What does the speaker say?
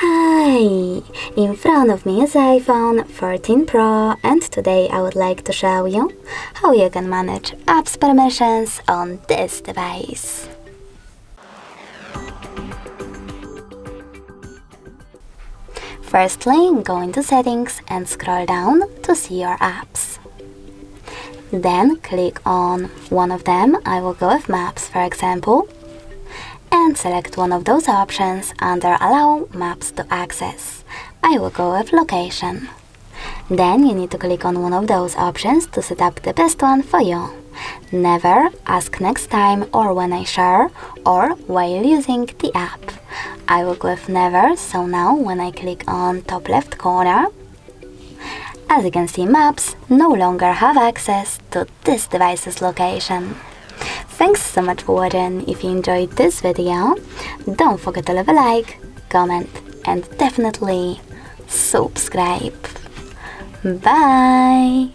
Hi! In front of me is iPhone 14 Pro, and today I would like to show you how you can manage apps permissions on this device. Firstly, go into Settings and scroll down to see your apps. Then click on one of them, I will go with Maps for example, and select one of those options under Allow Maps to Access. I will go with Location. Then you need to click on one of those options to set up the best one for you. Never, Ask Next Time or When I Share, or While Using the app. I will go with Never, so now when I click on top left corner, as you can see, Maps no longer have access to this device's location. Thanks so much for watching. If you enjoyed this video, don't forget to leave a like, comment, and definitely subscribe. Bye!